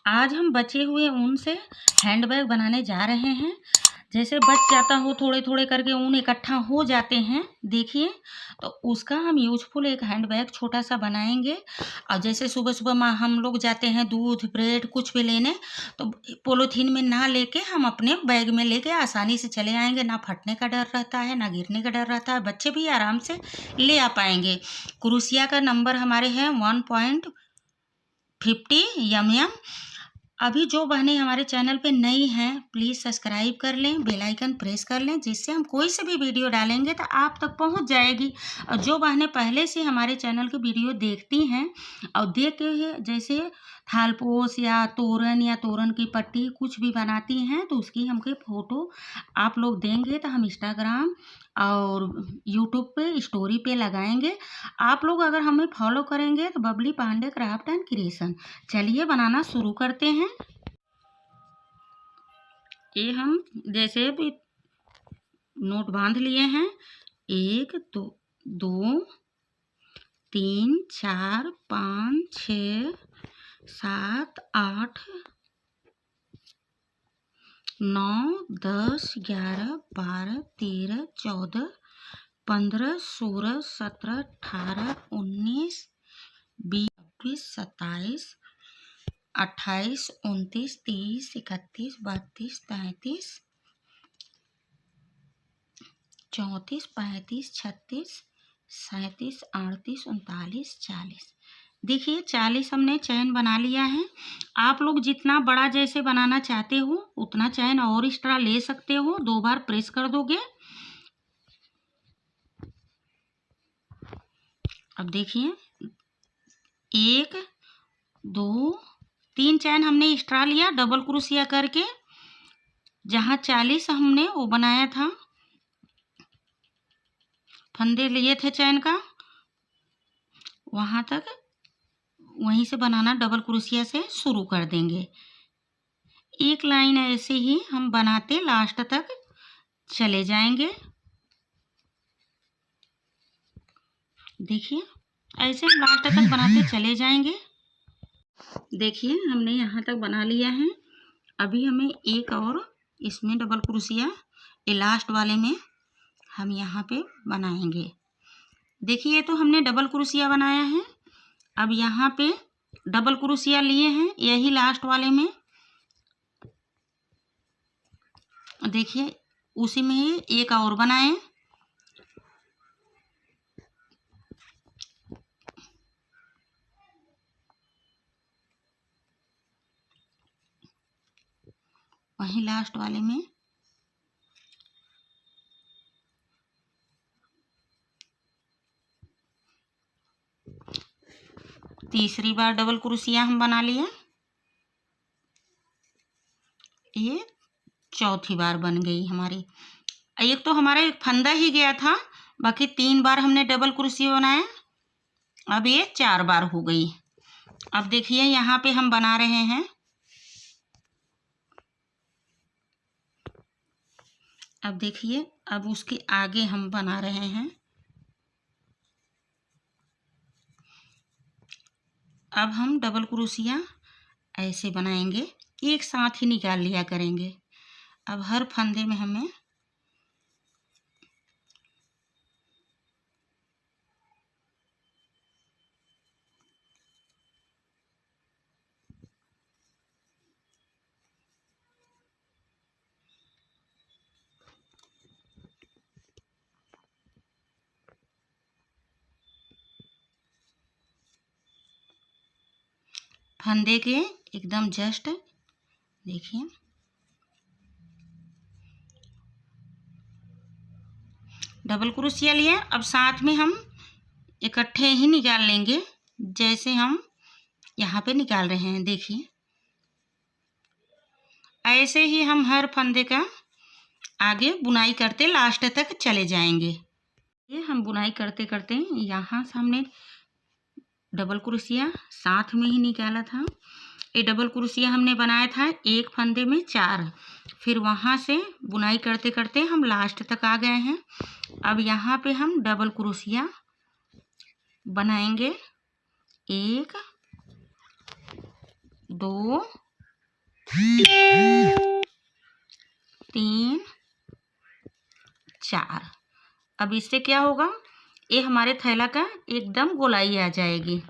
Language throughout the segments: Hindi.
आज हम बचे हुए ऊन से हैंड बैग बनाने जा रहे हैं। जैसे बच जाता हो, थोड़े थोड़े करके ऊन इकट्ठा हो जाते हैं, देखिए, तो उसका हम यूजफुल एक हैंड बैग छोटा सा बनाएंगे। और जैसे सुबह सुबह हम लोग जाते हैं दूध ब्रेड कुछ भी लेने, तो पोलोथीन में ना लेके हम अपने बैग में लेके आसानी से चले आएंगे। ना फटने का डर रहता है, ना गिरने का डर रहता है, बच्चे भी आराम से ले आ पाएंगे। क्रूसिया का नंबर हमारे हैं 1.50 mm। अभी जो बहनें हमारे चैनल पे नई हैं, प्लीज़ सब्सक्राइब कर लें, बेल आइकन प्रेस कर लें, जिससे हम कोई से भी वीडियो डालेंगे तो आप तक पहुंच जाएगी। और जो बहनें पहले से हमारे चैनल की वीडियो देखती हैं और देख के जैसे थालपोश या तोरण की पट्टी कुछ भी बनाती हैं, तो उसकी हमको फ़ोटो आप लोग देंगे तो हम इंस्टाग्राम और यूट्यूब पे स्टोरी पे लगाएंगे। आप लोग अगर हमें फॉलो करेंगे तो Babli Pandey craft and creation. चलिए बनाना शुरू करते हैं। ये हम जैसे भी नोट बांध लिए हैं, 1 2 2 3 4 5 6 7 8 9 10 11 12 13 14 15 16 17 18 19 20 21 27 28 29 30 31 32 33 34 35 36 37 38 39 40। देखिए 40 हमने चैन बना लिया है। आप लोग जितना बड़ा जैसे बनाना चाहते हो उतना चैन और एक्स्ट्रा ले सकते हो। 2 बार प्रेस कर दोगे। अब देखिए 1 2 3 चैन हमने एक्स्ट्रा लिया डबल क्रोशिया करके। जहाँ 40 हमने वो बनाया था, फंदे लिए थे चैन का, वहाँ तक वहीं से बनाना डबल क्रोशिया से शुरू कर देंगे। एक लाइन ऐसे ही हम बनाते लास्ट तक चले जाएंगे। देखिए ऐसे हम लास्ट तक बनाते चले जाएंगे। देखिए हमने यहाँ तक बना लिया है। अभी हमें एक और इसमें डबल क्रोशिया ये लास्ट वाले में हम यहाँ पे बनाएंगे। देखिए तो हमने डबल क्रोशिया बनाया है। अब यहाँ पे डबल क्रोशिया लिए हैं यही लास्ट वाले में। देखिए उसी में ही एक और बनाएं। वहीं लास्ट वाले में तीसरी बार डबल क्रोशिया हम बना लिए। ये चौथी बार बन गई हमारी। एक तो हमारा एक फंदा ही गया था, बाकी 3 बार हमने डबल क्रोशिया बनाया। अब ये 4 बार हो गई। अब देखिए यहाँ पे हम बना रहे हैं। अब देखिए अब उसके आगे हम बना रहे हैं। अब हम डबल क्रोशिया ऐसे बनाएंगे, एक साथ ही निकाल लिया करेंगे। अब हर फंदे में हमें फंदे के एकदम जस्ट देखिए डबल क्रोशिया लिए। अब साथ में हम इकट्ठे ही निकाल लेंगे, जैसे हम यहाँ पे निकाल रहे हैं। देखिए ऐसे ही हम हर फंदे का आगे बुनाई करते लास्ट तक चले जाएंगे। ये हम बुनाई करते करते यहाँ से हमने डबल क्रोशिया साथ में ही निकाला था। ये डबल क्रोशिया हमने बनाया था एक फंदे में 4। फिर वहाँ से बुनाई करते करते हम लास्ट तक आ गए हैं। अब यहाँ पे हम डबल क्रोशिया बनाएंगे। 1 2 3 4। अब इससे क्या होगा, ये हमारे थैला का एकदम गोलाई आ जाएगी।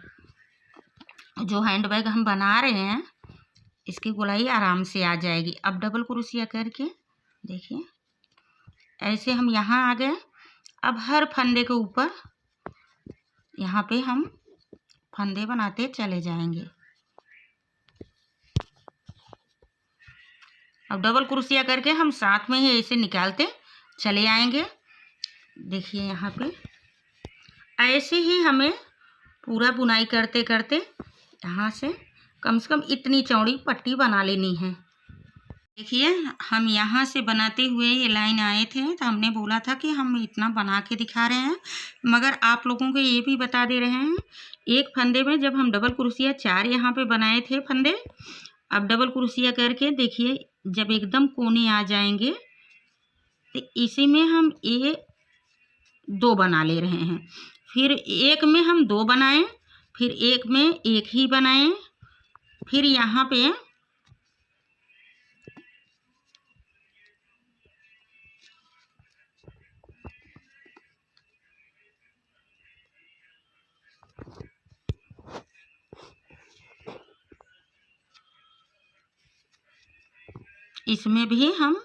जो हैंड बैग हम बना रहे हैं इसकी गोलाई आराम से आ जाएगी। अब डबल क्रोशिया करके देखिए, ऐसे हम यहाँ आ गए। अब हर फंदे के ऊपर यहाँ पे हम फंदे बनाते चले जाएंगे। अब डबल क्रोशिया करके हम साथ में ही ऐसे निकालते चले आएंगे। देखिए यहाँ पे ऐसे ही हमें पूरा बुनाई करते करते यहाँ से कम इतनी चौड़ी पट्टी बना लेनी है। देखिए हम यहाँ से बनाते हुए ये लाइन आए थे तो हमने बोला था कि हम इतना बना के दिखा रहे हैं, मगर आप लोगों को ये भी बता दे रहे हैं एक फंदे में जब हम डबल क्रोशिया 4 यहाँ पे बनाए थे फंदे, अब डबल क्रोशिया करके देखिए जब एकदम कोने आ जाएंगे तो इसी में हम ये 2 बना ले रहे हैं। फिर एक में हम 2 बनाएं, फिर एक में एक ही बनाएं, फिर यहाँ पे इसमें भी हम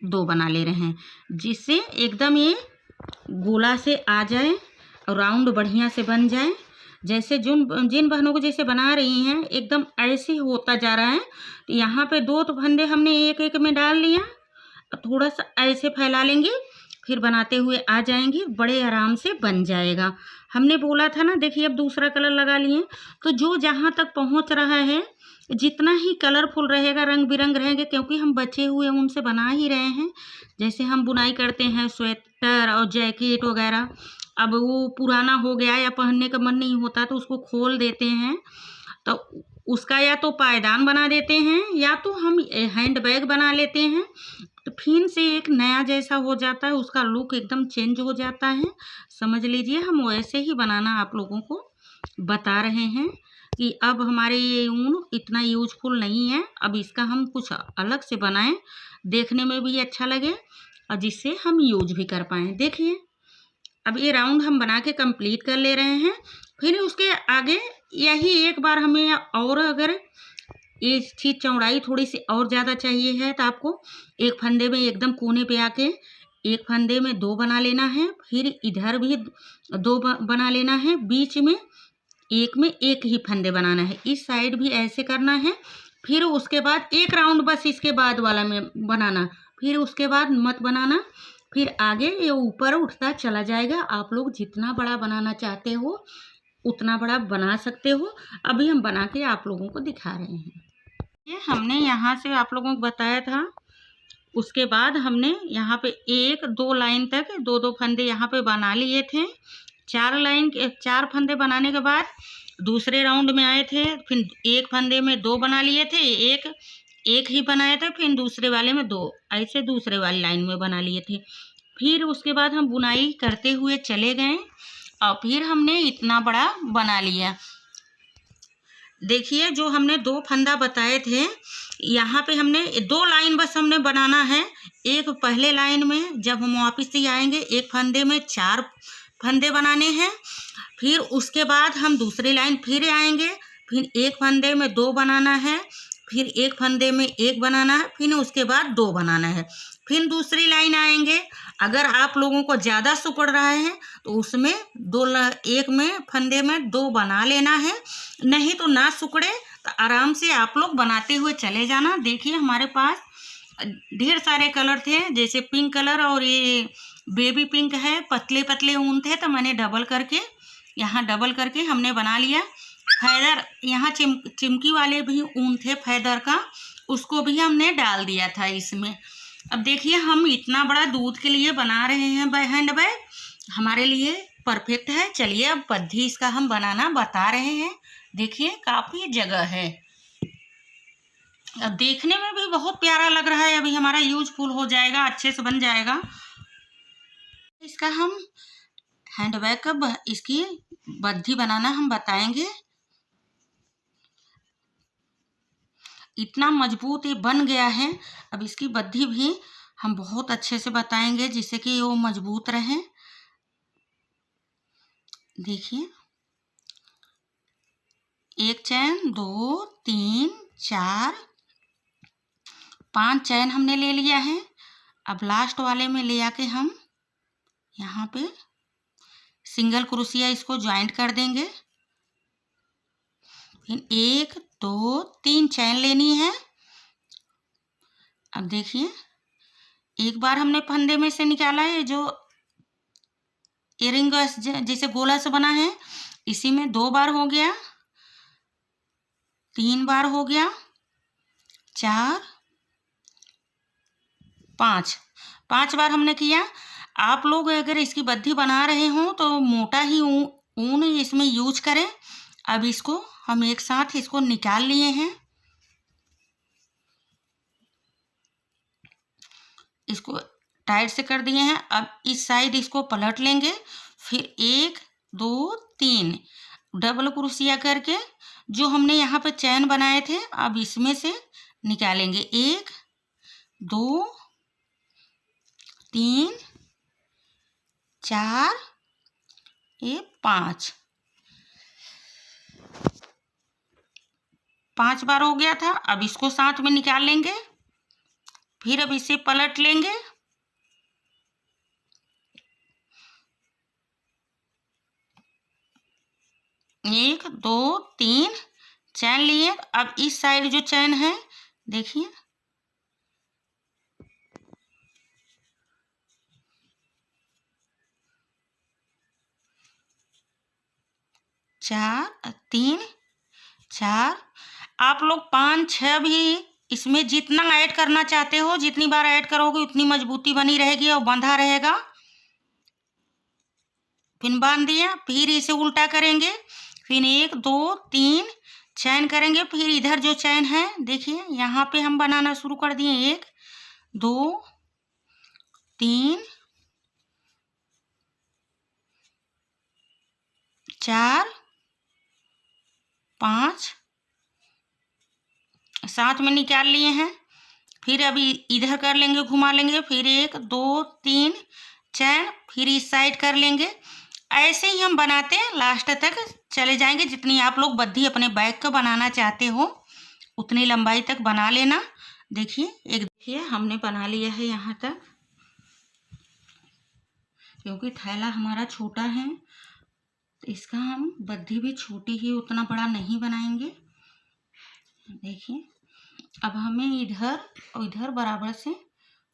2 बना ले रहे हैं, जिससे एकदम ये गोला से आ जाए और राउंड बढ़िया से बन जाए। जैसे जिन बहनों को जैसे बना रही हैं एकदम ऐसे ही होता जा रहा है। तो यहाँ पे 2 तो फंदे हमने एक एक में डाल लिया, थोड़ा सा ऐसे फैला लेंगे, फिर बनाते हुए आ जाएंगे, बड़े आराम से बन जाएगा। हमने बोला था ना, देखिए अब दूसरा कलर लगा लिए तो जो जहाँ तक पहुँच रहा है जितना ही कलरफुल रहेगा, रंग बिरंग रहेंगे, क्योंकि हम बचे हुए उनसे बना ही रहे हैं। जैसे हम बुनाई करते हैं स्वेटर और जैकेट वगैरह, अब वो पुराना हो गया या पहनने का मन नहीं होता तो उसको खोल देते हैं, तो उसका या तो पायदान बना देते हैं या तो हम हैंड बैग बना लेते हैं। तो फिर से एक नया जैसा हो जाता है, उसका लुक एकदम चेंज हो जाता है। समझ लीजिए हम वैसे ही बनाना आप लोगों को बता रहे हैं कि अब हमारे ये ऊन इतना यूजफुल नहीं है, अब इसका हम कुछ अलग से बनाएं, देखने में भी अच्छा लगे और जिससे हम यूज भी कर पाएँ। देखिए अब ये राउंड हम बना के कंप्लीट कर ले रहे हैं। फिर उसके आगे यही एक बार हमें और अगर ये चीज़ चौड़ाई थोड़ी सी और ज़्यादा चाहिए है तो आपको एक फंदे में एकदम कोने पे आके एक फंदे में 2 बना लेना है, फिर इधर भी 2 बना लेना है, बीच में एक में एक ही फंदे बनाना है, इस साइड भी ऐसे करना है। फिर उसके बाद एक राउंड बस इसके बाद वाला में बनाना, फिर उसके बाद मत बनाना, फिर आगे ये ऊपर उठता चला जाएगा। आप लोग जितना बड़ा बनाना चाहते हो उतना बड़ा बना सकते हो। अभी हम बना के आप लोगों को दिखा रहे हैं। ये हमने यहाँ से आप लोगों को बताया था, उसके बाद हमने यहाँ पे 1-2 लाइन तक 2-2 फंदे यहाँ पे बना लिए थे। 4 फंदे बनाने के बाद दूसरे राउंड में आए थे, फिर एक फंदे में 2 बना लिए थे, एक ही बनाए थे, फिर दूसरे वाले में 2, ऐसे दूसरे वाली लाइन में बना लिए थे। फिर उसके बाद हम बुनाई करते हुए चले गए और फिर हमने इतना बड़ा बना लिया। देखिए जो हमने 2 फंदा बताए थे, यहाँ पे हमने 2 लाइन बस हमने बनाना है। एक पहले लाइन में जब हम वापस से आएंगे एक फंदे में 4 फंदे बनाने हैं, फिर उसके बाद हम दूसरी लाइन फिर आएंगे, फिर एक फंदे में 2 बनाना है, फिर एक फंदे में 1 बनाना है, फिर उसके बाद 2 बनाना है, फिर दूसरी लाइन आएंगे। अगर आप लोगों को ज़्यादा सिकुड़ रहा है तो उसमें एक में फंदे में 2 बना लेना है, नहीं तो ना सिकुड़े तो आराम से आप लोग बनाते हुए चले जाना। देखिए हमारे पास ढेर सारे कलर थे, जैसे पिंक कलर और ये बेबी पिंक है, पतले पतले ऊन थे तो मैंने डबल करके हमने बना लिया। फैदर यहाँ चिमकी वाले भी ऊन थे फैदर का, उसको भी हमने डाल दिया था इसमें। अब देखिए हम इतना बड़ा दूध के लिए बना रहे हैं हैंड बैग, हमारे लिए परफेक्ट है। चलिए अब पद्धी इसका हम बनाना बता रहे हैं। देखिए काफ़ी जगह है, अब देखने में भी बहुत प्यारा लग रहा है। अभी हमारा यूजफुल हो जाएगा, अच्छे से बन जाएगा। इसका हम हैंड बैग का इसकी बद्धी बनाना हम बताएंगे। इतना मजबूत ये बन गया है। अब इसकी बद्धी भी हम बहुत अच्छे से बताएंगे जिससे कि वो मजबूत रहे। देखिए, 1 चैन, 2, 3, 4, 5 चैन हमने ले लिया है। अब लास्ट वाले में ले आके हम यहाँ पे सिंगल क्रोशिया इसको ज्वाइंट कर देंगे। फिर 1, 2, 3 चैन लेनी है। अब देखिए, एक बार हमने फंदे में से निकाला है, जो इयरिंग जैसे गोला से बना है, इसी में 2 बार हो गया, 3 बार हो गया, 4, 5 बार हमने किया। आप लोग अगर इसकी बद्धी बना रहे हो तो मोटा ही ऊन इसमें यूज करें। अब इसको हम एक साथ इसको निकाल लिए हैं। इसको टाइट से कर दिए हैं। अब इस साइड इसको पलट लेंगे। फिर 1, 2, 3 डबल क्रोशिया करके जो हमने यहाँ पे चैन बनाए थे, अब इसमें से निकालेंगे। 1, 2, 3, 4, 5 बार हो गया था। अब इसको साथ में निकाल लेंगे। फिर अब इसे पलट लेंगे। एक, 2, 3 चैन लिए। अब इस साइड जो चैन है, देखिए, चार, 3, 4 आप लोग 5, 6 भी इसमें जितना ऐड करना चाहते हो, जितनी बार ऐड करोगे उतनी मजबूती बनी रहेगी और बंधा रहेगा। फिर बांध दिया। फिर इसे उल्टा करेंगे। फिर 1, 2, 3 चैन करेंगे। फिर इधर जो चैन है, देखिए, यहाँ पे हम बनाना शुरू कर दिए। 1, 2, 3, 4, 5 साथ में निकाल लिए हैं। फिर अभी इधर कर लेंगे, घुमा लेंगे। फिर 1, 2, 3 चैन, फिर इस साइड कर लेंगे। ऐसे ही हम बनाते हैं, लास्ट तक चले जाएंगे। जितनी आप लोग बद्धी अपने बैग का बनाना चाहते हो उतनी लंबाई तक बना लेना। देखिए हमने बना लिया है यहाँ तक, क्योंकि थैला हमारा छोटा है तो इसका हम बद्धी भी छोटी ही, उतना बड़ा नहीं बनाएंगे। देखिए, अब हमें इधर और इधर बराबर से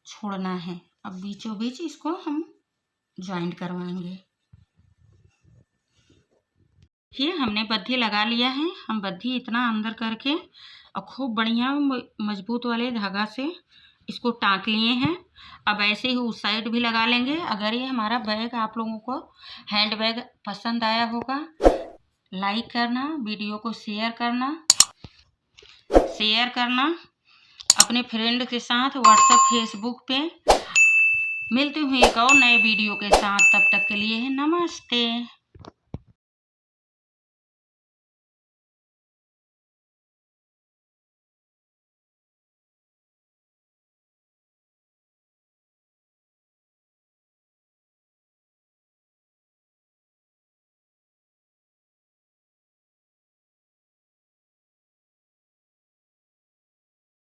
छोड़ना है। अब बीचों बीच इसको हम ज्वाइंट करवाएंगे। ये हमने बद्धी लगा लिया है। हम बद्धी इतना अंदर करके और खूब बढ़िया मजबूत वाले धागा से इसको टाँक लिए हैं। अब ऐसे ही उस साइड भी लगा लेंगे। अगर ये हमारा बैग आप लोगों को हैंड बैग पसंद आया होगा, लाइक करना, वीडियो को शेयर करना अपने फ्रेंड के साथ व्हाट्सएप, फेसबुक पे। मिलती हूँ एक और नए वीडियो के साथ। तब तक के लिए नमस्ते।